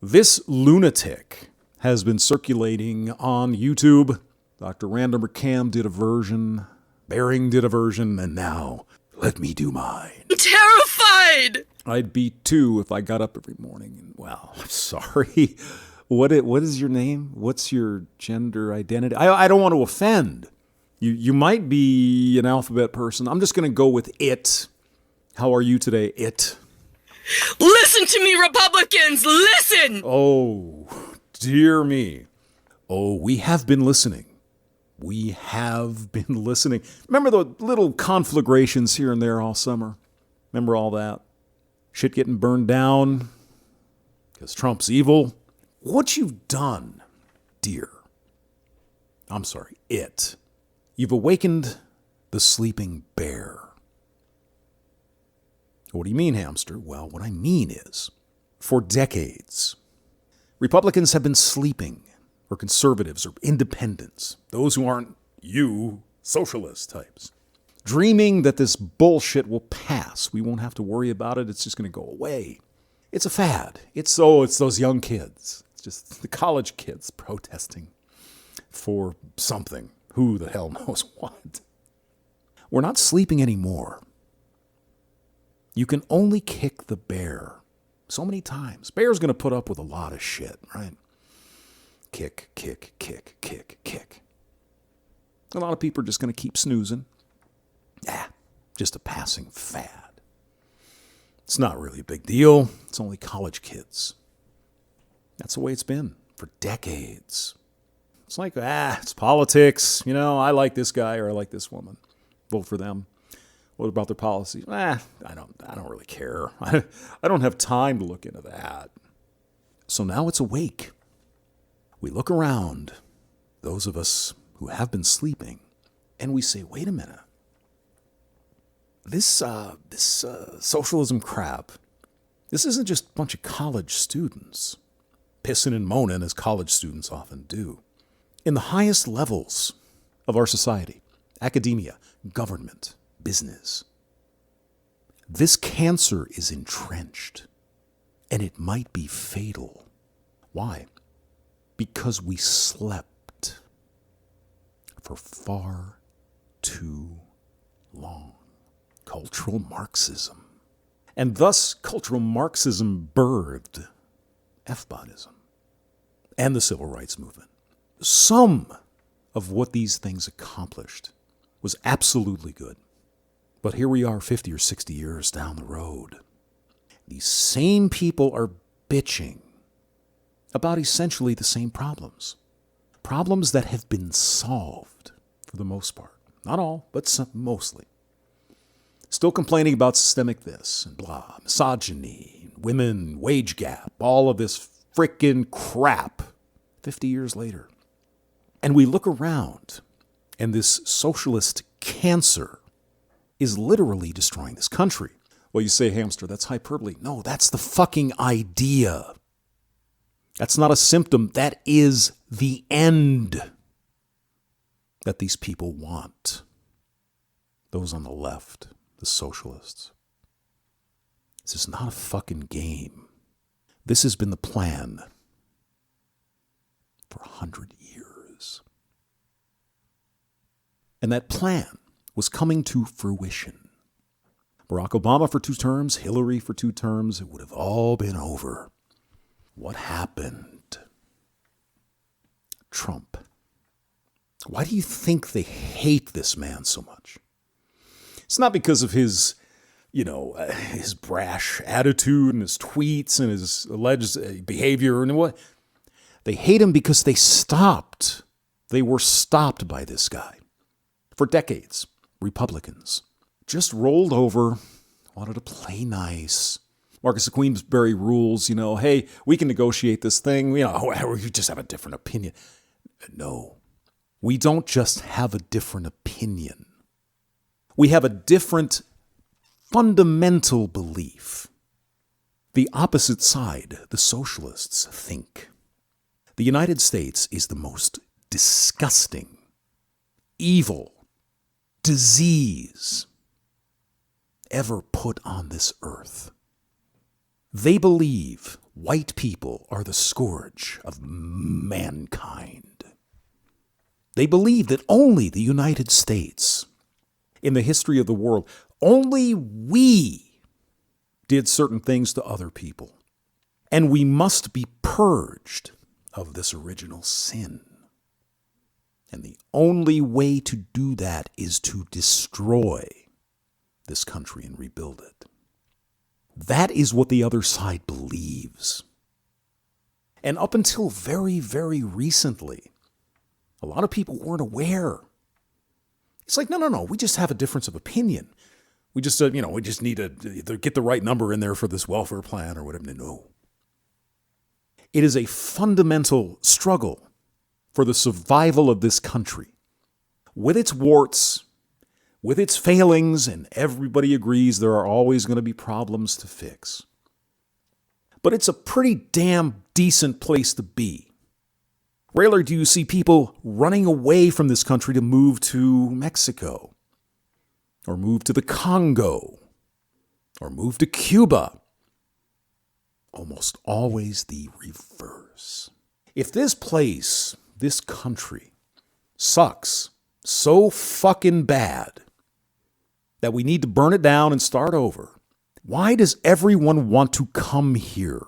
This lunatic has been circulating on YouTube. Doctorrandomercam did a version, Bering did a version, and now let me do mine. I'm terrified! I'd be too if I got up every morning and, well, I'm sorry. What is your name? What's your gender identity? I don't want to offend. You might be an alphabet person. I'm just going to go with it. How are you today, it? Listen to me, Republicans! Listen! Oh, dear me. Oh, we have been listening. We have been listening. Remember the little conflagrations here and there all summer? Remember all that? Shit getting burned down because Trump's evil. What you've done, dear, I'm sorry, it, you've awakened the sleeping bear. What do you mean, hamster? Well, what I mean is, for decades, Republicans have been sleeping, or conservatives, or independents, those who aren't you, socialist types, dreaming that this bullshit will pass. We won't have to worry about it. It's just going to go away. It's a fad. It's those young kids. It's just the college kids protesting for something. Who the hell knows what? We're not sleeping anymore. You can only kick the bear so many times. Bear's going to put up with a lot of shit, right? Kick, kick, kick, kick, kick. A lot of people are just going to keep snoozing. Just a passing fad. It's not really a big deal. It's only college kids. That's the way it's been for decades. It's like, it's politics. You know, I like this guy or I like this woman. Vote for them. What about their policies? I don't really care. I don't have time to look into that. So now it's awake. We look around, those of us who have been sleeping, and we say, wait a minute. This socialism crap, this isn't just a bunch of college students pissing and moaning as college students often do. In the highest levels of our society, academia, government, business, this cancer is entrenched, and it might be fatal. Why? Because we slept for far too long. Cultural Marxism. And thus, cultural Marxism birthed FBOTism and the Civil Rights Movement. Some of what these things accomplished was absolutely good. But here we are 50 or 60 years down the road. These same people are bitching about essentially the same problems. Problems that have been solved for the most part. Not all, but mostly. Still complaining about systemic this and blah, misogyny, women, wage gap, all of this frickin' crap 50 years later. And we look around, and this socialist cancer is literally destroying this country. Well, you say, hamster, that's hyperbole. No, that's the fucking idea. That's not a symptom. That is the end that these people want. Those on the left, the socialists. This is not a fucking game. This has been the plan for 100 years. And that plan was coming to fruition. Barack Obama for 2 terms, Hillary for 2 terms, it would have all been over. What happened? Trump. Why do you think they hate this man so much? It's not because of his, his brash attitude and his tweets and his alleged behavior and what. They hate him because they stopped. They were stopped by this guy. For decades, Republicans just rolled over, wanted to play nice. Marcus of Queensberry rules, hey, we can negotiate this thing. We just have a different opinion. No, we don't just have a different opinion. We have a different fundamental belief. The opposite side, the socialists, think the United States is the most disgusting, evil disease ever put on this earth. They believe white people are the scourge of mankind. They believe that only the United States, in the history of the world, only we did certain things to other people. And we must be purged of this original sin. And the only way to do that is to destroy this country and rebuild it. That is what the other side believes. And up until very, very recently, a lot of people weren't aware. It's like, no, we just have a difference of opinion. We just, we just need to either get the right number in there for this welfare plan or whatever. No. It is a fundamental struggle for the survival of this country. With its warts, with its failings, and everybody agrees there are always going to be problems to fix. But it's a pretty damn decent place to be. Rarely do you see people running away from this country to move to Mexico, or move to the Congo, or move to Cuba. Almost always the reverse. If this place, this country, sucks so fucking bad that we need to burn it down and start over, why does everyone want to come here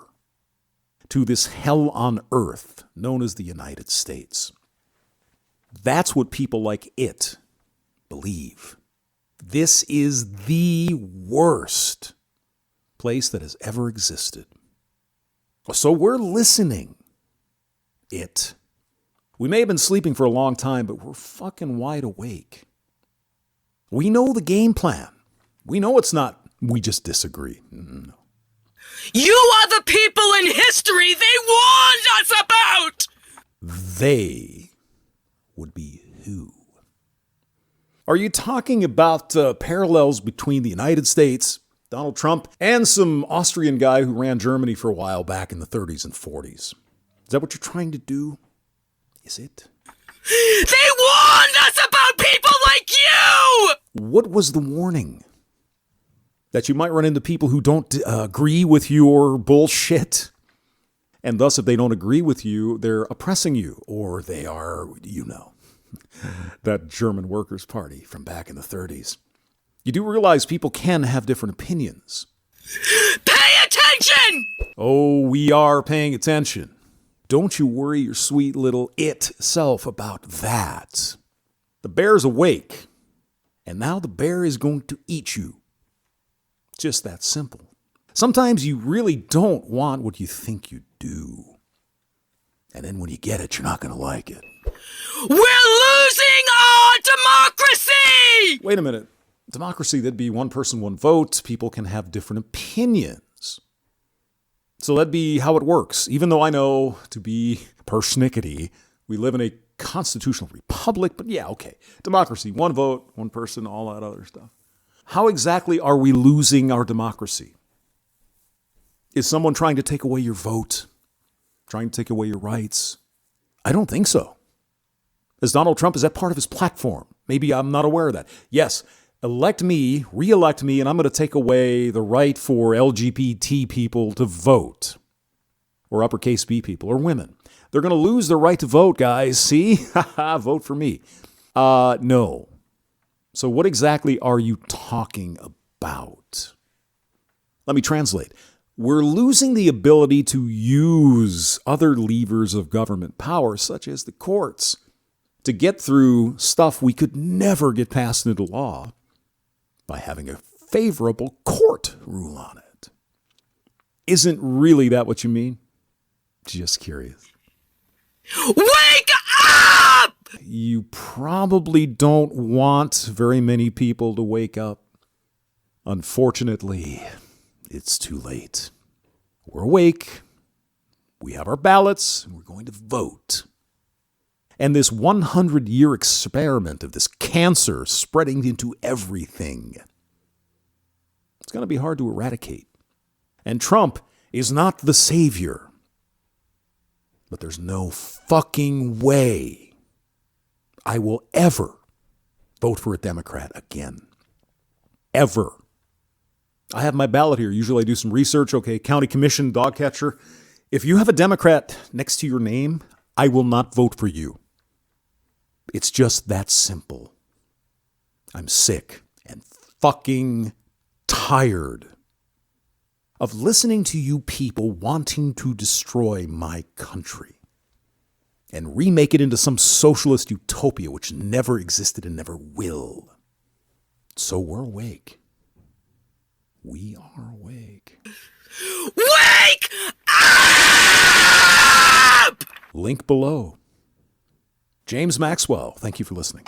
to this hell on earth known as the United States? That's what people like it believe. This is the worst place that has ever existed. So we're listening. It. We may have been sleeping for a long time, but we're fucking wide awake. We know the game plan. We know it's not, we just disagree. No. You are the people in history they warned us about! They would be who? Are you talking about parallels between the United States, Donald Trump, and some Austrian guy who ran Germany for a while back in the 30s and 40s? Is that what you're trying to do? Is it? They warned us about people like you! What was the warning? That you might run into people who don't agree with your bullshit. And thus, if they don't agree with you, they're oppressing you. Or they are, that German Workers' Party from back in the 30s. You do realize people can have different opinions. Pay attention! Oh, we are paying attention. Don't you worry your sweet little it self about that. The bear's awake. And now the bear is going to eat you. Just that simple. Sometimes you really don't want what you think you do. And then when you get it, you're not going to like it. We're losing our democracy! Wait a minute. Democracy, that'd be one person, one vote. People can have different opinions. So that'd be how it works. Even though I know, to be persnickety, we live in a constitutional republic, but yeah, okay. Democracy, one vote, one person, all that other stuff. How exactly are we losing our democracy? Is someone trying to take away your vote? Trying to take away your rights? I don't think so. As Donald Trump, is that part of his platform? Maybe I'm not aware of that. Yes, elect me, re-elect me, and I'm going to take away the right for LGBT people to vote. Or uppercase B people, or women. They're going to lose their right to vote, guys. See? Vote for me. No. So what exactly are you talking about? Let me translate. We're losing the ability to use other levers of government power, such as the courts, to get through stuff we could never get passed into law by having a favorable court rule on it. Isn't really that what you mean? Just curious. Wake up! You probably don't want very many people to wake up. Unfortunately, it's too late. We're awake. We have our ballots, and we're going to vote. And this 100-year experiment of this cancer spreading into everything, it's going to be hard to eradicate. And Trump is not the savior. But there's no fucking way I will ever vote for a Democrat again. Ever. I have my ballot here. Usually I do some research. Okay, county commission, dog catcher. If you have a Democrat next to your name, I will not vote for you. It's just that simple. I'm sick and fucking tired of listening to you people wanting to destroy my country and remake it into some socialist utopia which never existed and never will. So we're awake. We are awake. Wake up! Link below. James Maxwell, thank you for listening.